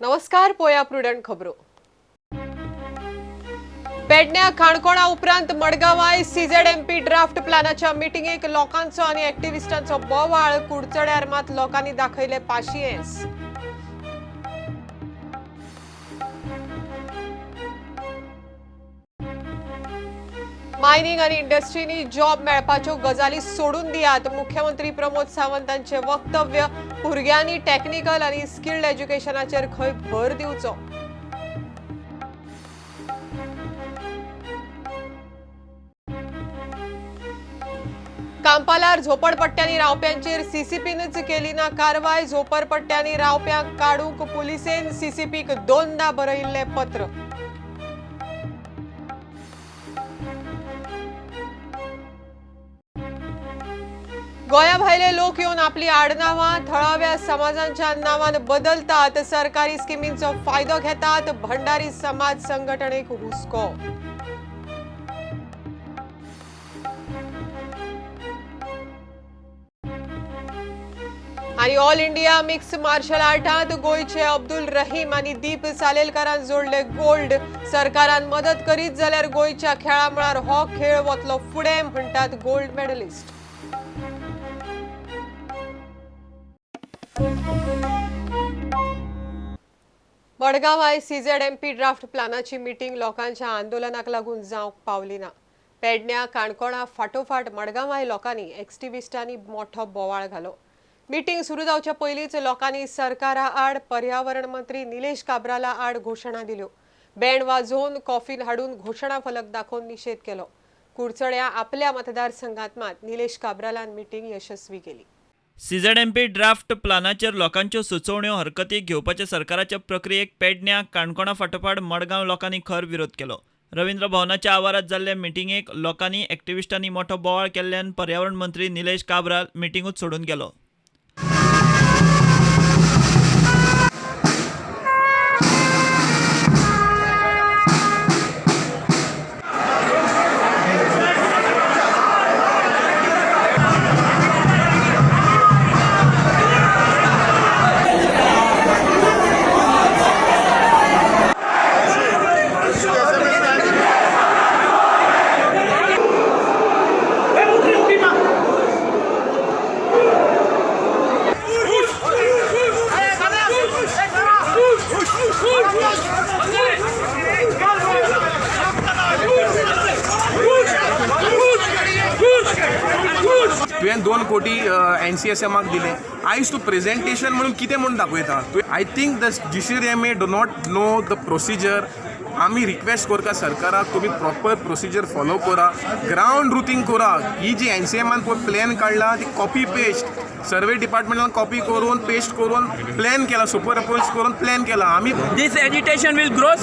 नमस्कार पोया प्रुडंट खबरो पेडण्या काणकोणा उपरांत मडगांवाय सीझेडएमपी ड्राफ्ट प्लॅनाच्या मिटिंगेक लोकांचो आणि एक्टिविस्टांचो बोवाळ कुडचड्यार मात लोकांनी दाखयले पाशियेंस मायनिंग आणि इंडस्ट्रीनी जॉब मेळपाच्यो गजाली सोडून दियात मुख्यमंत्री प्रमोद सावंतांचे वक्तव्य भुरग्यांनी टेक्निकल आणि स्किल्ड एज्युकेशनाचेर खंय भर दिवचो कांपालार झोपडपट्ट्यांनी रावप्यांचेर सीसीपीनच केली ना कारवाय झोपडपट्ट्यांनी रावप्यांक काडूंक पुलिसेन सीसीपीक 2दा बरयिल्ले पत्र गोंया भायले लोक येवन आपली आडनावां थळाव्या समाजांच्या नावान बदलतात सरकारी स्किमींचो फायदो घेतात भंडारी समाज संघटनेक हुस्को आणि ऑल इंडिया मिक्स मार्शल आर्टांत गोयचे अब्दुल रहीम आणि दीप सालेलकारान जोडले गोल्ड सरकारान मदत करीत जाल्यार गोयच्या खेळा मळार हो खेळ वतलो फुडें म्हणटात गोल्ड मेडलिस्ट मडगांवाय सीझेडएमपी ड्राफ्ट प्लॅनाची मिटिंग लोकांच्या आंदोलनाक लागून जावंक पावली ना पेडण्या काणकोणा फाटोफाट मडगांवाय लोकांनी एक्टिविस्टांनी मोठो बोवाळ घालो मीटिंग सुरू जावच्या पयलींच लोकांनी सरकारा आड पर्यावरण मंत्री निलेश काब्राला आड घोषणा दिल्यो बँड वाजोवन कॉफीन हाडून घोषणा फलक दाखोवन निषेध केलो कुडचड्या आपल्या मतदारसंघात मात निलेश काब्रालान मीटिंग यशस्वी केली सीझेडएमपी ड्राफ्ट प्लॅनाचेर लोकांच्यो सुचोवण्यो हरकतीक घेवपाचे सरकाराच्या प्रक्रियेक पेडण्या काणकोणा फाटोफाट मडगांव लोकांनी खर विरोध केलो रवींद्र भवनाच्या आवारात जाल्ले मिटिंगेक लोकांनी एक्टिविस्टांनी मोठो बोवाळ केल्ल्यान पर्यावरण मंत्री निलेश काब्राल मिटिंगूच सोडून गेलो तुवें 2 कोटी NCSMाक दिले आयज तूं प्रेजेंटेशन म्हणून कितें म्हणून दाखयता I think the GCDMA do not know the procedure आमी रिक्वेस्ट करता सरकाराक तुमी प्रॉपर प्रोसिजर फॉलो करा ग्राउंड रुथींग करा ही जी NCMान पळय प्लॅन काडला ती कॉपी पेस्ट सर्वे डिपार्टमेंटान कॉपी करून पेस्ट करून प्लॅन केला सुपरपोज करून प्लॅन केला आमी this agitation will grow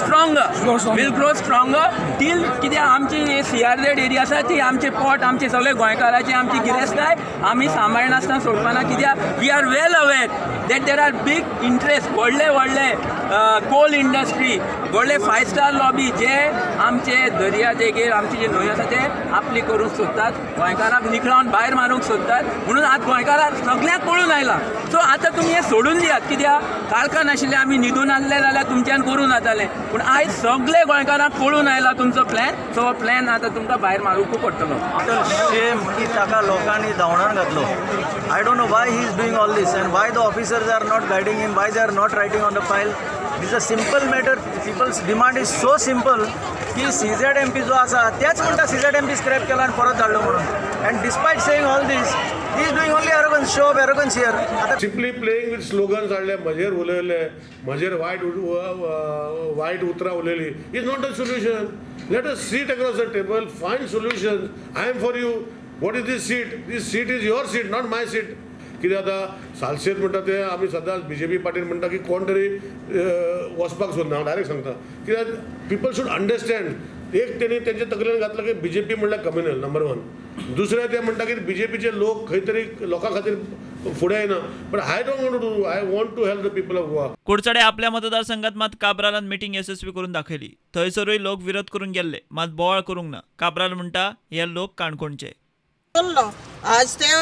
stronger till कित्याक आमची CRZ एरिया आसा ती आमचे पोट आमचे सगळे गोंयकारांची आमची गिरेस्ताय आमी सांबाळनासतना सोडपाना कित्याक we are well aware that there are big interest व्हडले कोल इंडस्ट्री व्हडले 5 स्टार लॉबी जे आमचे दर्या देगेर आमचे जे न्हंय आसा ते आपली करूंक सोदतात गोंयकारांक निखळावन भायर मारूंक सोदतात म्हणून आतां गोंयकारांक सगळ्यांक कळून आयला सो आतां तुमी हें सोडून दियात कित्याक काळखा नाशिल्लें आमी न्हिदून आसले जाल्यार तुमच्यान करूं जातालें पूण आयज सगळे गोंयकारांक कळून आयला तुमचो प्लॅन सो हो प्लॅन आतां तुमकां भायर मारूंक पडटलो शेम की ताका लोकांनी धांवडार घातलो I don't know why he is doing all this and why the officers are not guiding him why they are not writing on the file this a simple matter people's demand is so simple की CZMP जो आसा तेच म्हणटा CZMP scrap केला आनी परत धाडलो म्हणून and despite saying all this he is doing only arrogance show off arrogance here आतां सिंपली प्लेइंग विथ स्लोगन्स हाडले म्हजेर उलयले म्हजेर वायट उतरां उलयली is not a solution let us sit across the table find solution I am for you what is this seat is your seat not my seat कित्याक आतां सालसेत म्हणटा ते आमी सदांच BJP पार्टीन म्हणटा की कोण तरी वचपाक सोदना हांव डायरेक्ट सांगता कित्याक पीपल शूड अंडरस्टँड एक तेणी तेंच्या तकलेन घातलं की BJP म्हणल्यार कम्युनल नंबर 1 दुसरें ते म्हणटा की BJPचे लोक खंय तरी लोकां खातीर फुडें येना but I don't want to do I want to help the people of Goa कुडचडे आपल्या मतदारसंघात मात काब्रालान मिटिंग यशस्वी करून दाखयली थंयसरूय लोक विरोध करून गेल्ले मात बोवाळ करूंक ना काब्राल म्हणटा हे लोक काणकोणचे आज ते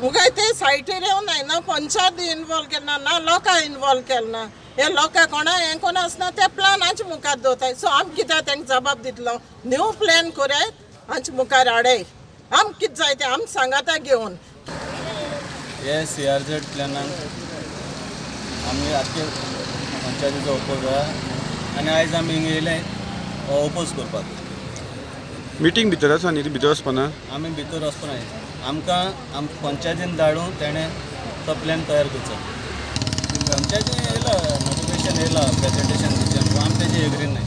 मुगाय ते सायटीर येवन ना पंचायत इन्वॉल्व केलना ना लोकां इन्वॉल्व केलना हे लोक कोणा हें कोण आसना ते प्लॅनाचे मुखार दवरताय सो आम कित्याक तांकां जबाब दितलो न्यू प्लॅन करात हांचे मुखार हाडय आम कितें जाय तें आम सांगाता घेवन हे CRZ प्लॅनान आमी आख्खे पंचायतीचो ओपोज आहा आनी आयज आमी हिंगा येयले ओपोज करपाक मिटींग भितर आसा न्ही ती भितर वचपाना आमी भितर वचपा नाय आमकां पंचायतीन धाडून तेणें तो प्लॅन तयार करचो पंचायतीन येयला नोटिफिकेशन येयला प्रेजेंटेशन दिवचें आमी तेजेर एग्री नाय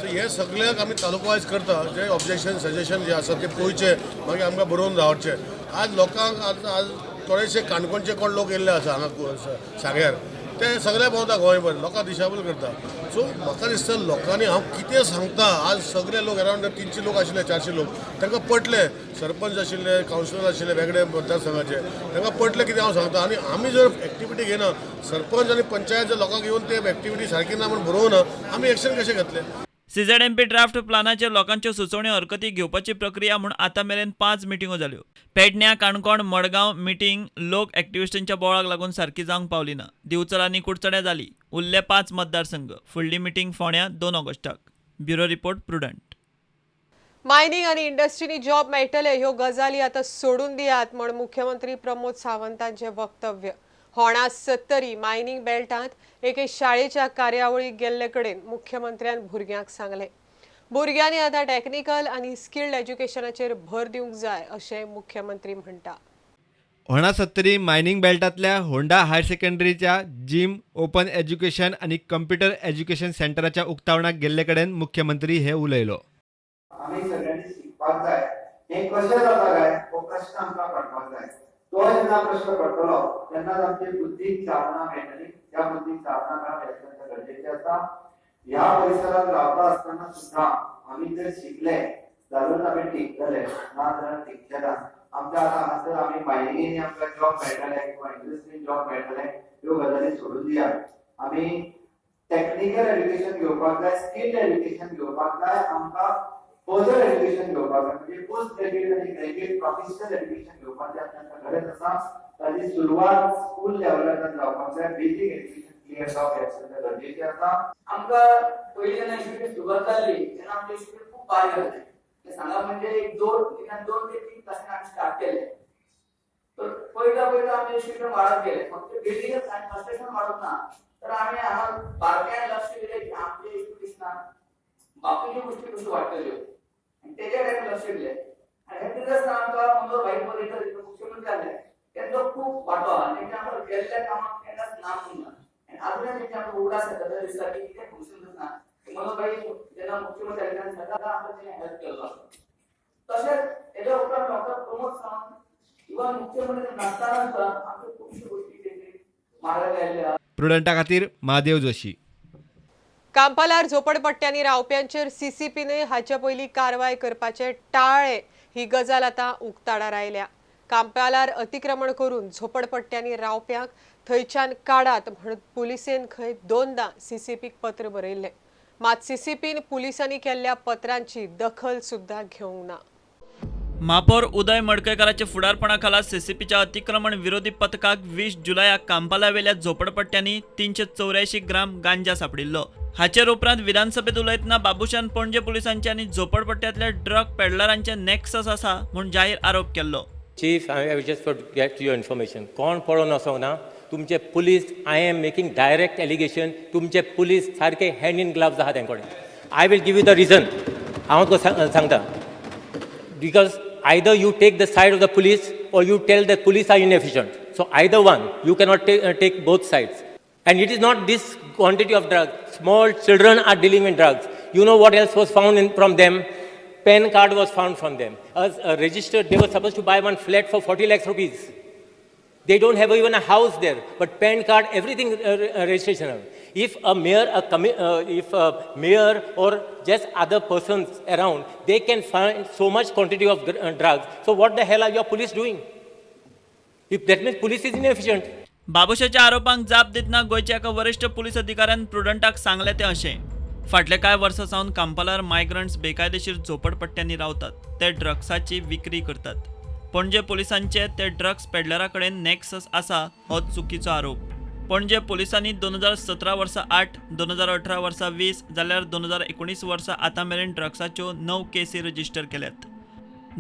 सो हे सगळ्याक आमी तालुका वायज करता जे ऑब्जेक्शन सजेशन जे आसा ते पळोवचे मागीर आमकां बरोवन रावचे आज लोकांक आज थोडेशे काणकोणचे कोण लोक येयल्ले आसा हांगा सांग्यार ते सगळे भोंवता गोंयभर लोकांक दिशाभूल करता सो म्हाका दिसता लोकांनी हांव कितें सांगता आज सगळे लोक अरावंड 300 लोक आशिल्ले 400 लोक तांकां पटले सरपंच आशिल्ले कावन्सिलर आशिल्ले वेगळे मतदारसंघाचे तांकां पटले कितें हांव सांगता आनी आमी जर एक्टिविटी घेना सरपंच आनी पंचायत जर लोकांक येवन ते एक्टिविटी सारकी ना म्हणून बरोवना आमी एक्शन कशें घेतले CZMP ड्राफ्ट प्लानाचेर लोकांच्यो सुचोवण्यो हरकती घेवपाची प्रक्रिया म्हूण आतां मेरेन 5 मिटिंगो जाल्यो पेडण्यां काणकोण मडगांव मिटींग लोक एक्टिविस्टांच्या बोळाक लागून सारकी जावंक पावली ना दिवचल आनी कुडचड्यां जाली उरले 5 मतदारसंघ फुडली मिटींग फोंड्यां 2 ऑगस्टाक ब्युरो रिपोर्ट प्रुडंट मायनिंग आनी इंडस्ट्रीनी जॉब मेळटले ह्यो गजाली आतां सोडून दियात म्हण मुख्यमंत्री प्रमोद सावंतांचें वक्तव्य होणा 70 मायनिंग बेल्टांत एके शाळेच्या कार्यावळीक गेल्ले कडेन मुख्यमंत्र्यान भुरग्यांक सांगले भुरग्यांनी आतां टॅक्निकल आनी स्किल्ड एज्युकेशनाचेर भर दिवंक जाय अशें मुख्यमंत्री म्हणटा होणा 70 मायनिंग बेल्टांतल्या होंडा हायर सेकंडरीच्या जिम ओपन एज्युकेशन आनी कंप्युटर एज्युकेशन सेंटराच्या उक्तावणाक गेल्ले कडेन मुख्यमंत्री हे उलयलो आमी सगळ्यांनी शिकपाक जाय हे कशें जाता काय हो प्रश्न आमकां पडपाक जाय तो जेन्ना प्रश्न पडटलो तेन्नाच आमची बुद्धीक चालना मेळटली त्या बुद्धीक चालना मेळप गरजेचें आसा ह्या परिसरात रावता आसतना सुद्धा आमी जर शिकले जाल्यार आमी टिकतले ना जाल्यार टिकचे ना आमच्या आतां हांगासर आमी मायनिंगेनी आमकां जॉब मेळटले किंवा इंडस्ट्रीन जॉब मेळटले ह्यो गजाली सोडून दियात आमी टॅक्निकल एज्युकेशन घेवपाक जाय स्किल्ड एज्युकेशन घेवपाक जाय आमकां फर्दर एज्युकेशन घेवपाक जाय म्हणजे पोस्ट ग्रॅज्युएट आनी ग्रॅज्युएट प्रोफेशनल एज्युकेशन घेवपाचें आमकां गरज आसा ताची सुरवात स्कूल लेवलाच्यान जावपाक जाय बेसीक एज्युकेशन क्लियर जावप हें गरजेचें आसा आमकां पयलीं जेन्ना एज्युकेशन सुरवात जाल्ली तेन्ना आमचें एज्युकेशन खूब बारीक जालें तें सांगप म्हणजे एक 2 ते 3 क्लासीन आमी स्टार्ट केलें तर पयता पयता आमचें एज्युकेशन वाडत गेलें फक्त बिल्डिंगच आनी कन्स्ट्रक्शन वाडप ना तर आमी हांगा बारकायेन लक्ष दिलें की आमच्या एज्युकेशनान बाकीच्यो गोश्टी कश्यो वाडटल्यो तेच्या कडेन लक्ष दिलें आनी हे दिवस आमकां मनोहर भाई पर्रीकर मुख्यमंत्री जाले तेंचो खूब वांटो आहा तेंच्या आमकां केल्ल्या कामाक केन्नाच नाम ना आनी आजूनय तेंच्या आमकां उगडास येता दिसता की कितें फंक्शन ना मनोहर भाई जेन्ना मुख्यमंत्री जाले तेन्ना सदां आमकां तेणें हेल्प केल्लो तशेंच हेच्या उपरांत डॉक्टर प्रमोद सावंत इवन मुख्यमंत्री नासतना सुद्दां आमच्यो खुबश्यो गोश्टी तेंणी मार्गाक लायल्या प्रुडंटा खातीर महादेव जोशी कांपालार झोपडपट्ट्यांनी रावप्यांचेर CCPने हाचे पयलीं कारवाय करपाचे टाळ्ळे ही गजाल आतां उक्ताडार आयल्या कांपालार अतिक्रमण करून झोपडपट्ट्यांनी रावप्यांक थंयच्यान काडात म्हण पुलिसेन खंय 2दा CCPक पत्र बरयल्लें मात CCPन पुलिसांनी केल्ल्या पत्रांची दखल सुद्दां घेवंक ना महापौर उदय मडकयकाराच्या फुडारपणा खाला CCPच्या अतिक्रमण विरोधी पथकाक 20 जुलयाक कांपाला वेल्या झोपडपट्ट्यांनी 384 ग्राम गांजा सापडिल्लो हाचेर उपरांत विधानसभेत उलयतना बाबुशान पणजे पुलिसांचे आनी झोपडपट्ट्यांतल्या ड्रग पेडलरांचे नेक्सस आसा म्हूण जाहीर आरोप केल्लो chief I just get your information कोण पळोवन वचोंक ना तुमचे police I am making direct allegation तुमचे पुलीस सारखे हँड इन ग्लव्स आहात तेंकडे I will give you the reason हांव तुका सांगता because either you take the side of the police or you tell the police are inefficient. So either one, you cannot take both sides. And it is not this quantity of drugs. Small children are dealing with drugs. You know what else was found from them? PAN card was found from them. As registered, they were supposed to buy one flat for 40 lakhs rupees. They don't have even a house there, but PAN card, everything registration. If a mayor or just other persons around, they can find so much quantity of drugs. So what the hell are your police doing? If that means police is inefficient. बाबुशाच्या आरोपांक जाप दितना गोंयच्या एका वरिष्ठ police अधिकाऱ्यान प्रुडंटाक सांगले ते अशें फाटले कांय वर्सां सावन कांपालार मायग्रंट्स बेकायदेशीर झोपडपट्ट्यांनी रावतात ते ड्रग्साची विक्री करतात पणजे पुलिसांचे ते ड्रग्स पेडलरा कडेन नेक्सस आसा हो चुकीचो आरोप पणजे पोलिसांनी 2017 वर्सा 8, 2018 वर्सा 20 जाल्यार 2019 वर्सा आतां मेरेन ड्रग्साच्यो 9 केसी रजिस्टर केल्यात.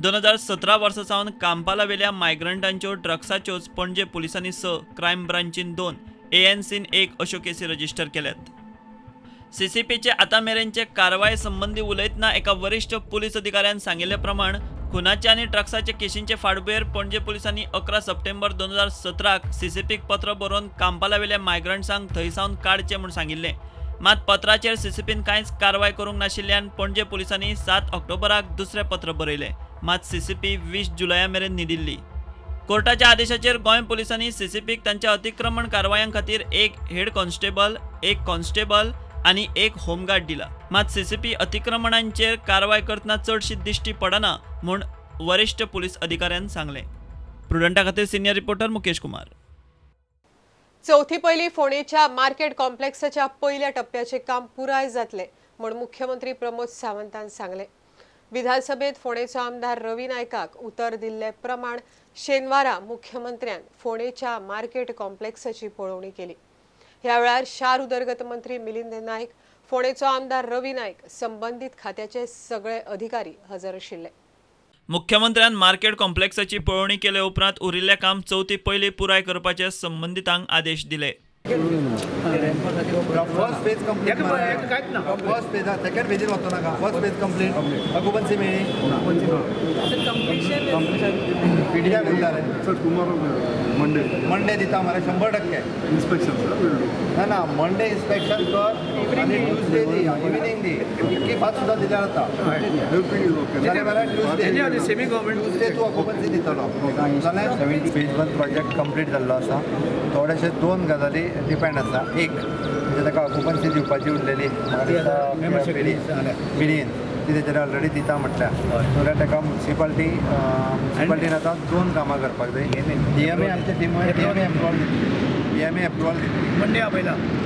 2017 वर्सा सावन कांपाला वेल्या मायग्रंटांच्यो ड्रग्साच्योच पणजे पोलिसांनी 6, क्रायम ब्रांचीन 2, एएनसीन 1 अश्यो केसी रजिस्टर केल्यात. सीसीपीचे आतां मेरेनचे कारवाये संबंधी उलयतना एका वरिश्ठ पुलीस अधिकाऱ्यान सांगिल्ले प्रमाण खुनाचे आनी ड्रग्साचे केशींचे फाटभुंयेर पणजे पुलिसांनी 11 सप्टेंबर 2017 सीसीपीक पत्र बरोवन कांपाला वेल्या मायग्रंट्सांक थंयसावन काडचे म्हूण सांगिल्लें. मात पत्राचेर सीसीपीन कांयच कारवाय करूंक नाशिल्ल्यान पणजे पुलिसांनी 7 ऑक्टोबराक दुसरें पत्र बरयलें. मात सीसीपी 20 जुलया मेरेन न्हिदिल्ली. कोर्टाच्या आदेशाचेर गोंय पुलिसांनी सीसीपीक तांच्या अतिक्रमण कारवायां खातीर 1 हेड कॉन्स्टेबल, 1 कॉन्स्टेबल आनी 1 होमगार्ड दिला. मात सीसीपी अतिक्रमणांचेर कारवाय करतना चडशी दिश्टी पडना म्हूण वरिश्ठ पुलीस अधिकाऱ्यान सांगलें. प्रुडंटा खातीर सिनियर रिपोर्टर मुकेश कुमार. चौथी पयली फोंडेच्या मार्केट कॉम्प्लेक्साच्या पयल्या टप्प्याचे काम पुराय जातले म्हूण मुख्यमंत्री प्रमोद सावंतान सांगलें. विधानसभेत फोंडेचो आमदार रवी नायकाक उतर दिल्ले प्रमाण शेनवारा मुख्यमंत्र्यान फोंडेच्या मार्केट कॉम्प्लेक्साची पळोवणी केली. ह्या वेळार शार उदरगत मंत्री मिलिंद नायक, फोंडेचो आमदार रवी नायक, संबंधीत खात्याचे सगळे अधिकारी हजर आशिल्ले. मुख्यमंत्र्यान मार्केट कॉम्प्लेक्साची पळोवणी केले उपरांत उरिल्लें काम चवथी पयली पुराय करपाचे संबंधितांक आदेश दिले. First page complete first page second पेजीर वचो नाका फर्स्ट पेज कंप्लीट ऑक्युपन्सी मेळ्ळी पीडीआय बोलताले मंडे दिता मरे 100% इन्स्पेक्शन ना मंडे इन्स्पेक्शन कर आनी ट्यूजडे दी इव्हिनिंग दी इतकी फास्ट सुद्दां दिल्यार जाता ट्यूजडे सेमी गव्हर्मेंट ट्यूजडे तूं ऑक्युपन्सी दितलो जाल्यार फेज 1 प्रोजेक्ट कंप्लीट जाल्लो आसा. थोडेशे 2 गजाली डिपेंड आसा. एक म्हणजे ताका ऑक्युपन्सी दिवपाची उरलेली पिडीन ती तेजेर ऑलरेडी दिता म्हटल्यार जाल्यार ताका म्युन्सिपाल्टीन आतां 2 कामां करपाक जाय. डीएमए आमच्या टिमीन डीएमए एप्रुवल दितली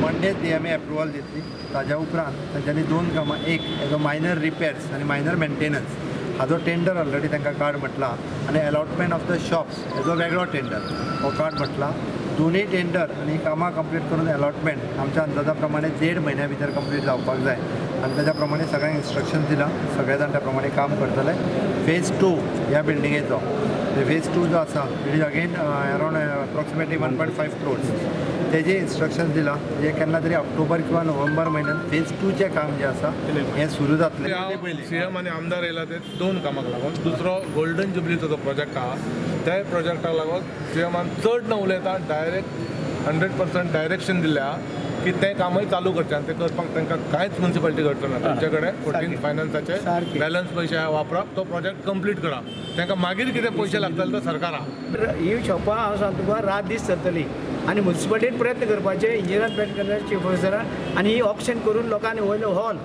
मंडे डीएमए एप्रुवल दितली. ताज्या उपरांत तांच्यांनी 2 कामां, एक एज अ मायनर रिपेर्स आनी मायनर मेंटेनन्स हाजो टेंडर ऑलरेडी तांकां कार्ड म्हटला आनी अलॉटमेंट ऑफ द शॉप्स हेजो वेगळो टेंडर हो कार्ड म्हटला. दोनूय टेंडर आनी कामां कंप्लीट करून अलॉटमेंट आमच्या अंदाजा प्रमाणे 1.5 म्हयन्या भितर कंप्लीट जावपाक जाय आनी ताज्या प्रमाणे सगळ्यांक इन्स्ट्रक्शन दिलां. सगळे जाण त्या प्रमाणे काम करतले. फेज 2 ह्या बिल्डिंगेचो फेज 2 जो आसा it is again around approximately 1.5 crores तेजे इन्स्ट्रक्शन दिलां. हे केन्ना तरी ऑक्टोबर किंवा नोव्हेंबर म्हयन्यात फेज 2चें काम जें आसा हें सुरू जातलें. सीएम आनी आमदार येयला ते 2 कामाक लागून. दुसरो गोल्डन जुबलीचो जो प्रोजेक्ट आहा त्या प्रोजेक्टाक लागून सीएमान चड न उलयता डायरेक्ट 100% डायरेक्शन दिल्या की ते कामय चालू करचें आनी ते करपाक तांकां कांयच म्युन्सिपाल्टी करचो ना. तुमचे कडेन 14 फायनान्साचे बॅलन्स पयशे वापरप तो प्रोजेक्ट कंप्लीट करप. तांकां मागीर कितें पयशे लागतले तो सरकाराक. ही शॉपां हांव सांगता तुका रात दीस चलतली आनी म्युन्सिपाल्टीन प्रयत्न करपाचे इंजिनियर प्रयत्न करपाचे चीफ ऑफिसरान आनी ही ऑप्शन करून लोकांनी वयलो हॉल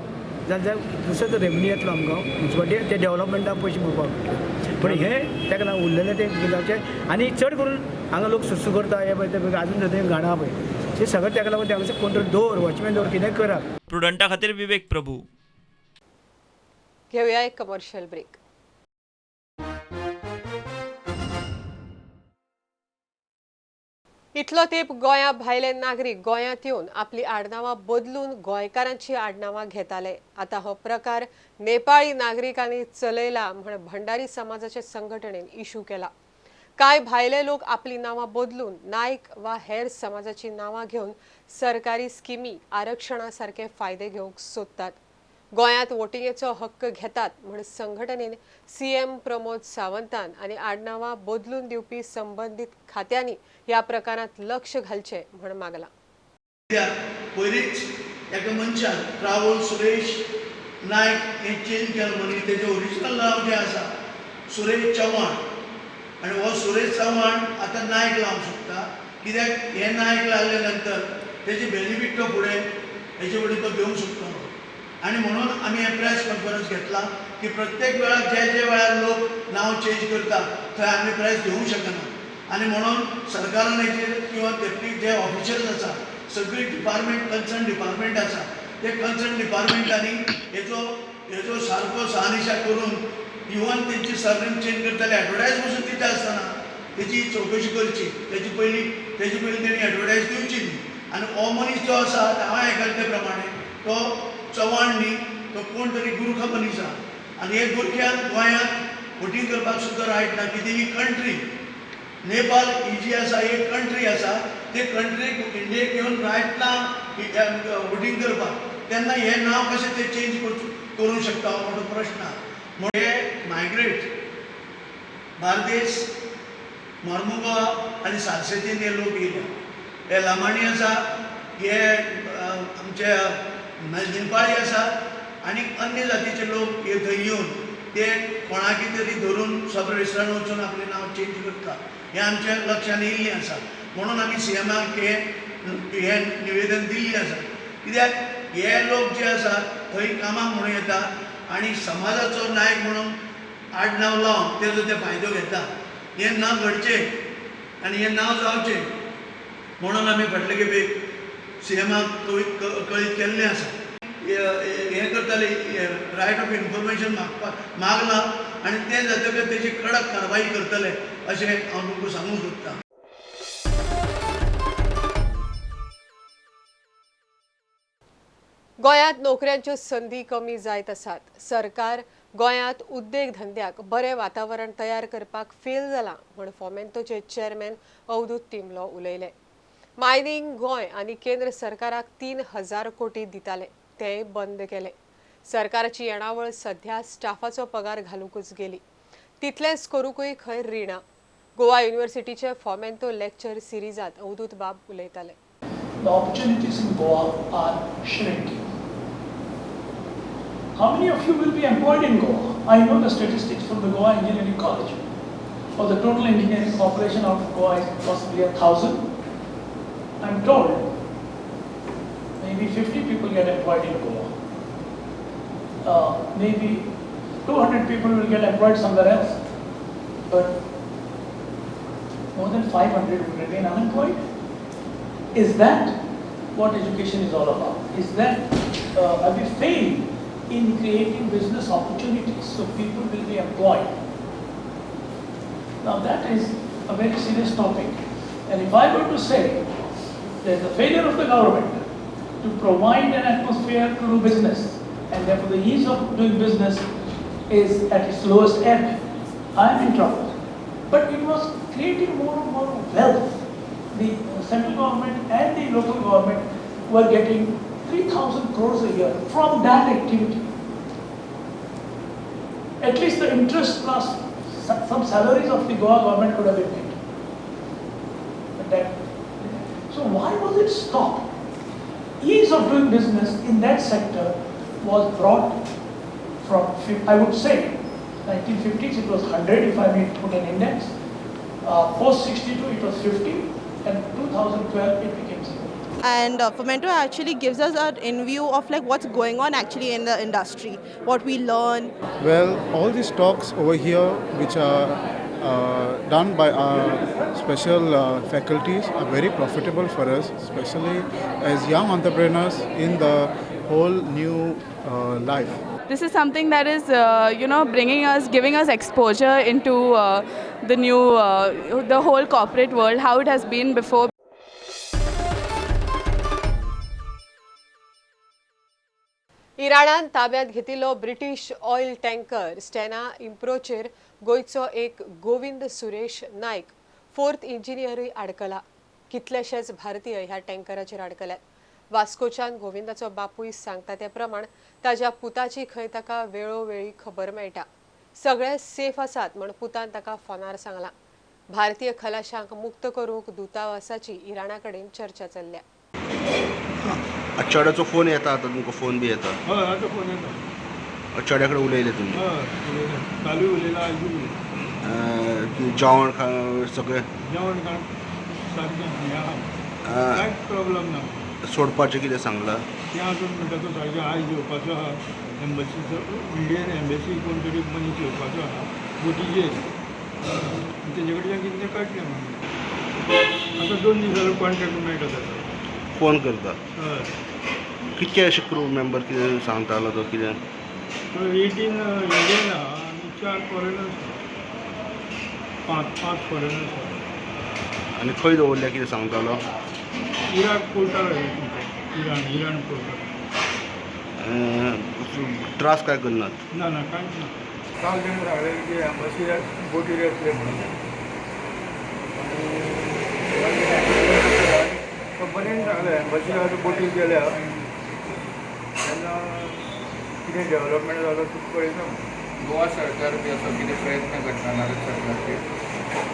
जाल्यार दुसरो तो रेवन्यू येतलो आमकां म्युन्सिपाल्टी ते डेव्हलपमेंटाक पयशे मेळपाक. पण हे ताका लागून उरलेलें तें जावचें आनी चड करून हांगा लोक सुसू करता हे पळय ते आजून सुद्दां घाणा पळय ते सगळें ताका लागून तेंचे कंट्रोल दवर वॉचमॅन दवर कितें करा. प्रुडंटा खातीर विवेक प्रभू. घेऊया एक कमर्शियल ब्रेक. इतलो तेंप गोंया भायले नागरीक गोंयांत येवन आपली आडनावां बदलून गोंयकारांची आडनावां घेताले. आतां हो प्रकार नेपाळी नागरिकांनी चलयला म्हण भंडारी समाजाचे संघटनेन इशू केला. कांय भायले लोक आपली नांवां बदलून नायक वा हेर समाजाची नांवां घेवन सरकारी स्किमी आरक्षणा सारखे फायदे घेवंक सोदतात. गोंयांत वोटिंगेचो हक्क घेतात म्हण संघटनेन सीएम प्रमोद सावंतान आनी आडनावां बदलून दिवपी संबंधीत खात्यांनी ह्या प्रकारांत लक्ष घालचें म्हण मागलां. पयलींच एका मनशान राहुल सुरेश नायक हें चेंज केलें म्हणून तेजें ओरिजिनल नांव जें आसा सुरेश चव्हाण आनी हो सुरेश चव्हाण आतां नायक लावंक शकता. कित्याक हें नायक लागले नंतर तेजी बेनिफीट तो फुडें हेचे फुडें तो घेवंक शकता. आनी म्हणून आमी हे प्रेस कॉन्फरन्स घेतला की प्रत्येक वेळार जे वेळार लोक नांव चेंज करता थंय आमी प्रेस घेवंक शकना. आनी म्हणून सरकारान हेचेर किंवा जे ऑफिशियल्स आसा सगळी डिपार्टमेंट कन्सर्न डिपार्टमेंट आसा ते कन्सर्न डिपार्टमेंटांनी हेजो सारको शहानिशा करून इवन तेंची सरनेम चेंज करताले एडवर्टायज पासून दिता आसतना तेची चवकशी करची. तेजी पयली तेणी एडवर्टायज दिवची न्ही. आनी हो मनीस जो आसा हांवें आयकलां ते प्रमाणे तो चव्हाण न्ही, तो कोण तरी गुरुखा मनीस आसा आनी हे गुरख्यान गोंयांत वोटींग करपाक सुद्दां रायट ना, कितें ही कंट्री नेपाल ही जी आसा एक कंट्री आसा, ते कंट्रीक इंडियेक येवन रायट ना वोटींग करपाक, तेन्ना हे नांव कशें ते चेंज करूंक शकता हो मोठो प्रश्न. म्हणून हे मायग्रेट बार्देस, मोर्मुगांव आनी सालसेतीन हे लोक येयले. हे लामाणी आसा, हे आमचे नेपाळी आसा आनी अन्य जातीचे लोक हे थंय येवन ते कोणाकी तरी धरून सब रेस्टॉरंट वचून आपलें नांव चेंज करता. हें आमच्या लक्षान येयल्लें आसा. म्हणून आमी सीएमाक हे निवेदन दिल्लें आसा. कित्याक हे लोक जे आसा थंय कामाक म्हणून येता आनी समाजाचो नायक म्हणून आडनांव लावन तेजो ते फायदो घेता. हें ना घडचें आनी हें नांव जावचें म्हणून आमी फाटले खेपेक सीएमाक कळीत केल्लें आसा. हें करताले रायट ऑफ इन्फॉर्मेशन मागला आनी तें जातकीर तेजी कडक कारवाई करतले अशें हांव तुमकां सांगूंक सोदतां. गोंयांत नोकऱ्यांच्यो संदी कमी जायत आसात. सरकार गोंयांत उद्देग धंद्याक बरें वातावरण तयार करपाक फेल जालां म्हूण फॉमेंतोचे चेअरमॅन अवधूत तिमलो उलयले. मायनिंग गोंय आनी केंद्र सरकाराक 3,000 कोटी दिताले, तेंय बंद केले. सरकाराची येणावळ सध्या स्टाफाचो पगार घालूंकच गेली. तितलेंच करूंकय खंय रिणा. गोवा युनिव्हर्सिटीचे फॉमेंतो लेक्चर सिरीजात अवधूत बाब उलयताले. The opportunities in Goa are shrinking. How many of you will be employed in Goa? I know the statistics from the Goa Engineering College. For the total engineering population of Goa is possibly 1,000. I'm told maybe 50 people get employed in Goa. Maybe 200 people will get employed somewhere else. But more than 500 will remain unemployed. Is that what education is all about? Is that have we failed in creating business opportunities so people will be employed? Now that is a very serious topic. And if I were to say there is a failure of the government to provide an atmosphere to do business, and therefore the ease of doing business is at its lowest ebb, I am in trouble. But it was creating more and more wealth. The central government and the local government were getting 3,000 crores a year from that activity. At least the interest plus some salaries of the Goa government could have been paid. So why was it stopped? Ease of doing business in that sector was brought from, I would say, 1950s it was 100 if I may put an index. Post 62 it was 50. And 2012 it became 0. And Fomento actually gives us an view of like what's going on actually in the industry, what we learn. Well, all these talks over here which are done by our special faculties are very profitable for us, especially as young entrepreneurs in the whole new life. This is something that is, giving us exposure into the whole corporate world, how it has been before. इराणान ताब्यात घेतिल्लो British oil tanker स्टेना इम्प्रोचेर गोंयचो एक गोविंद सुरेश नायक 4th इंजिनियरूय आडकला. कितलेशेच भारतीय ह्या टँकराचेर आडकल्यात. वास्कोच्यान गोविंदाचो बापूय सांगता ते प्रमाण ताच्या पुताची खंय ताका वेळोवेळी खबर मेळटा. सगळे सेफ आसात म्हण पुतान ताका फोनार सांगला. भारतीय खलाशांक मुक्त करूंक दूतावासाची इराणा कडेन चर्चा चल्ल्या. आठवड्याचो फोन येता, आतां तुमकां फोन बी येता? हय, आतां फोन येता. आठवड्या कडेन उलयले तुमी? हय, कालूय उलयला, आयजूय उलयला. जेवण सगळें जेवण खाण सारकें हें आहा, कांयच प्रॉब्लम ना. सोडपाचें कितें सांगलां? तें अजून म्हणटा तो सारकें आयज येवपाचो आहा. एम्बसीचो इंडियन एम्बसी कोण तरी मनीस येवपाचो आहा बोटीचेर. तेजे कडच्यान कितें तें कळटलें म्हाका. आतां 2 दीस जालो कॉन्ट्रॅक्ट मेळटा ताका. फोन करता? हय. कितके अशे क्रू मेंबर कितें सांगतालो तो? कितें तो 18 इंडियन आहा आनी 4 फॉरेनर्स, 5 फॉरेनर्स आहा. आनी खंय दवरल्या कितें सांगतालो? इराक पोर्टार इराण पोर्टार त्रास काय करनात ना कांयच ना काल तेणें सांगलें की एम्बसीर बोटीर येतले म्हणून कंपनीन सांगलें एम्बसीर आतां बोटीर गेल्या तेन्ना कितें डेव्हलपमेंट जालो तुका कळयना गोवा सरकार बी असो कितें प्रयत्न करता भारत सरकारचे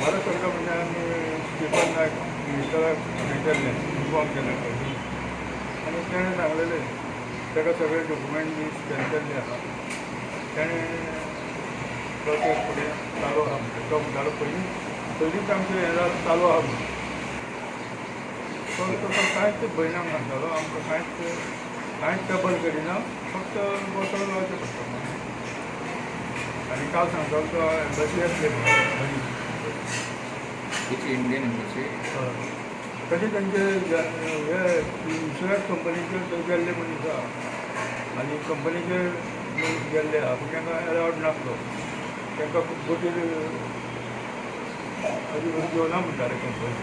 भारत सरकार म्हणजे आमी स्टीफन नायक मिनिस्टराक मेळटले इन्फॉर्म केलें आनी तेणें सांगलेलें ताका सगळे डॉक्युमेंट बी स्कॅन केल्ले आसा तेणें प्रोसेस फुडें चालू आहा म्हणजे तो म्हणटालो पयलींच आमचें हें चालू आहा म्हणून तो कांयच भंयनाक नासतालो आमकां कांयच ट्रबल करिना फक्त बसोन रावचें पडटा आनी काल सांगतालो तो एम्बसी येतले इंडियन एम्बसी तशें तेंचे हे इन्शुरन्स कंपनीचे गेल्ले मनीस आहा आनी कंपनीचे गेल्ले आहा पूण तांकां अलावड नासलो तांकां बोटीर घेवना म्हणटाले कंपनी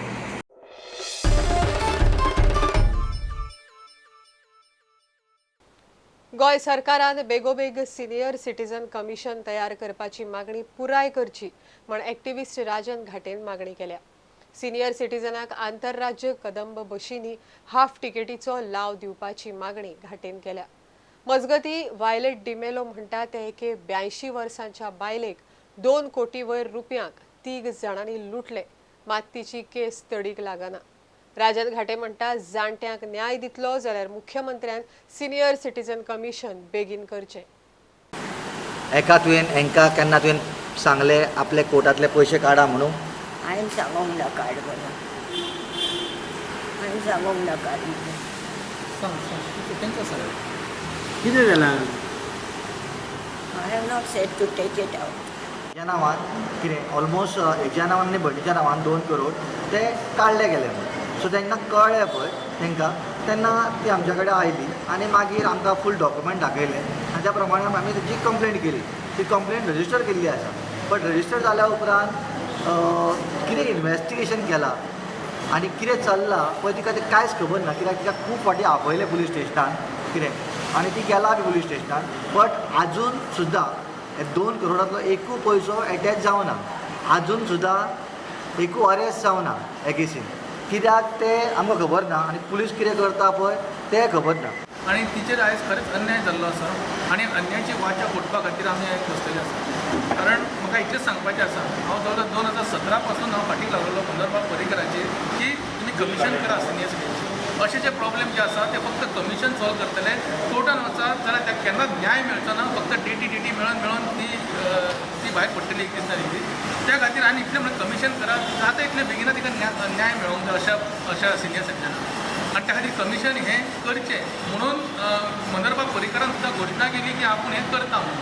गोंय सरकारान बेगोबेग सिनियर सिटीजन कमिशन तयार करपाची मागणी पुराय करची म्हण एक्टिव्हिस्ट राजन घाटेन मागणी केल्या सिनियर सिटीजनाक आंतरराज्य कदंब बशींनी हाफ तिकेटीचो लाव दिवपाची मागणी घाटेन केल्या मजगती वायलेट डिमेलो म्हणटा ते एके 82 वर्सांच्या बायलेक 2 कोटी वयर रुपयांक 3 जाणांनी लुटले मात तिची केस तडीक लागना राजन घाटे म्हणटा जाणट्यांक न्याय दितलो जाल्यार मुख्यमंत्र्यान सिनियर सिटीजन कमिशन बेगीन करचें एका तुवें हांकां केन्ना तुवें सांगलें आपले कोर्टांतले पयशे काडा म्हणून हांवें सांगूंक ना काड म्हणून हांवें सांगूंक ना काड कितें जालां I have not said to take it out हेज्या नांवान कितें ऑलमोस्ट हेज्या नांवान आनी भटच्या नांवान 2 करोड ते काडले गेले म्हणून सो तांकां कळ्ळें पळय तांकां तेन्ना ती आमच्या कडेन आयली आनी मागीर आमकां फूल डॉक्युमेंट दाखयले आनी त्या प्रमाणे आमी तेजी कंप्लेंट केली ती कंप्लेंट रजिस्टर केल्ली आसा बट रजिस्टर जाल्या उपरांत कितें इन्वेस्टिगेशन केलां आनी कितें चल्लां पळय तिका तें कांयच खबर ना कित्याक तिका खूब फावटी आपयलें पुलीस स्टेशनान कितें आनी ती गेला बी पुलीस स्टेशनान बट आजून सुद्दां हे 2 करोडांतलो एकूय पयसो एटॅच जावना आजून सुद्दां एकूय अरेस्ट जावना एकेसीन कित्याक ते आमकां खबर ना आनी पुलीस कितें करता पळय तें खबर ना आनी तिचेर आयज खरेंच अन्याय जाल्लो आसा आनी अन्यायाची वाचा फोडपा खातीर आमी आयज बसलेले आसा कारण म्हाका इतलेंच सांगपाचें आसा हांव जवळ 2017 पासून हांव फाटीं लागलेलो मनोहरबाब पर्रीकराचेर की तुमी कमिशन करा सिनियर सिटीजन अशे जे प्रॉब्लेम जे आसा ते फक्त कमिशन सॉल्व करतले कोर्टान वचात जाल्यार ताका केन्नाच न्याय मेळचो ना फक्त डेटी मेळोन ती भायर पडटली एक दीस ना एक दीस त्या खातीर आनी इतलें म्हणून कमिशन करा जाता इतलें बेगिना तिका न्याय मेळोंक जाय अशा सिनियर सिटीजनाक आनी त्या खातीर कमिशन हें करचें म्हणून मनोहरबाब पर्रीकरान सुद्दां घोशणा केली की आपूण हें करता म्हणून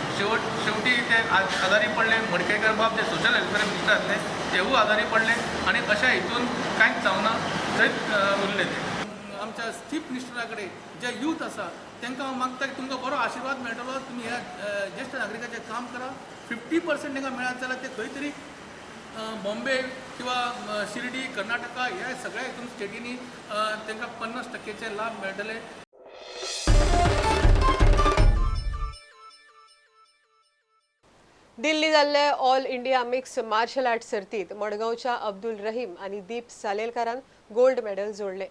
शेवटी ते आजारी पडले मडकयकर बाब जे सोशल वेलफेअर मिनिस्टर आसले तेवूय आजारी पडले आनी अशा हितून कांयच जावना थंयच उरले ते आमच्या चीफ मिनिस्टरा कडेन जे यूथ आसा तांकां हांव मागता की तुमकां बरो आशिर्वाद मेळटलो तुमी ह्या ज्येश्ठ नागरिकाचें काम करा 50% तांकां मेळत जाल्यार ते खंय तरी बॉम्बे किंवा शिर्डी कर्नाटका ह्या सगळ्या हितून स्टेटींनी तांकां 50% लाभ मेळटले दिल्ली जाल्ले all India mix martial art सर्तीत मडगांवच्या अब्दुल रहीम आनी दीप सालेलकारान गोल्ड मेडल जोडले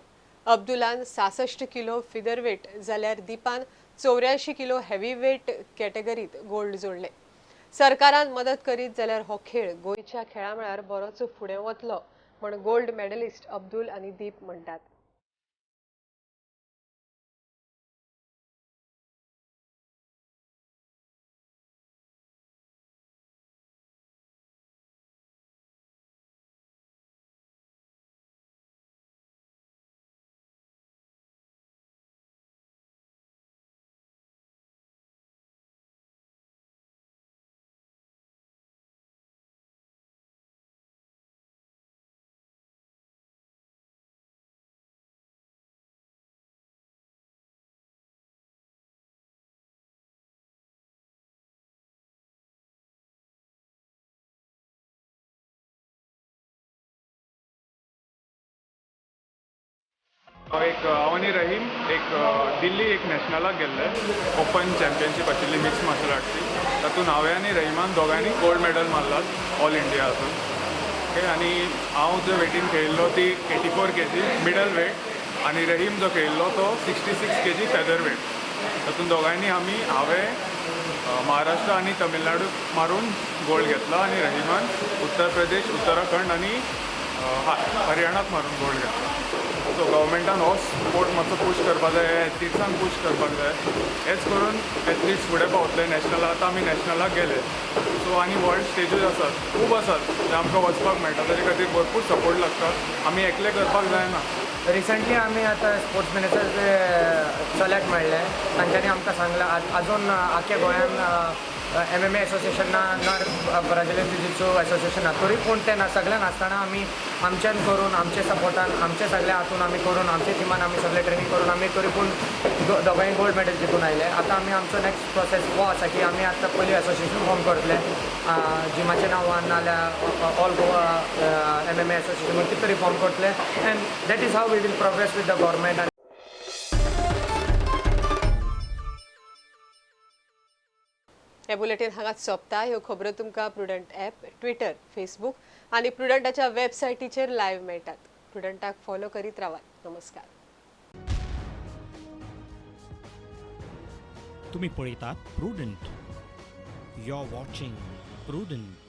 अब्दुलान 66 किलो फिदरवेट जाल्यार दीपान 84 किलो हेवीवेट कॅटेगरीत गोल्ड जोडले सरकारान मदत करीत जाल्यार हो खेळ गोंयच्या खेळा मळार बरोच फुडें वतलो म्हण गोल्ड मेडलिस्ट अब्दुल आनी दीप म्हणटात हांव आनी रहीम दिल्ली नॅशनलाक गेल्ले ओपन चॅम्पियनशीप आशिल्ली मिक्स मार्शल आर्टची तातूंत हांवें आनी Rahiman दोगांनी gold medal मारलात all India हातून ओके. आनी हांव जो वेटीन खेळिल्लो ती 84 kg मिडल वेट आनी रहीम जो खेळिल्लो तो 66 kg फेदर वेट. तातूंत दोगांयनी हांवें महाराष्ट्र आनी तमिळनाडू मारून गोल्ड घेतला आनी रहिमान उत्तर प्रदेश, उत्तराखंड आनी हरियाणाक मारून गोल्ड घेतला. सो गव्हर्मेंटान हो स्पोर्ट मातसो पुश करपाक जाय, एथलीट्सांक पुश करपाक जाय. हेच करून एथलीट्स फुडें पावतले नॅशनलाक. आतां आमी नॅशनलाक गेले सो आनी वर्ल्ड स्टेजीस आसात खूब आसात जे आमकां वचपाक मेळटा. ताचे खातीर भरपूर सपोर्ट लागता. आमी एकले करपाक जायना. रिसंटली आमी आतां स्पोर्ट्स मिनिस्टर चल्याक मेळ्ळे. तांच्यांनी आमकां सांगलां आजून आख्या गोंयान MMA एसोसिएशन ना, ब्राझिलियन जिजित्सू एसोसिएशन ना, तरी पूण ते सगळ्यान आसतना आमी आमच्यान करून आमचे सपोर्टान आमचे सगळ्या हातून आमी करून आमच्या टिमान आमी सगळे ट्रेनींग करून आमी तरी पूण दोगांय गोल्ड मेडल जिखून आयले. आतां आमी आमचो नेक्स्ट प्रोसेस हो आसा की आमी आतां पयलीं एसोसिएशन फॉर्म करतले जिमाच्या नांवान नाल्यार ऑल गोवा MMA एसोसिएशन कितें तरी फॉर्म करतले. And that is how we will progress with the government. हे बुलेटिन हांगाच सोंपता. ह्यो खबरो तुमकां प्रुडंट ॲप, ट्विटर, फेसबुक आनी प्रुडंटाच्या वेबसायटीचेर लायव्ह मेळटात. प्रुडंटाक फॉलो करीत रावात. नमस्कार. तुम्ही पळयतात Prudent. You are watching prudent.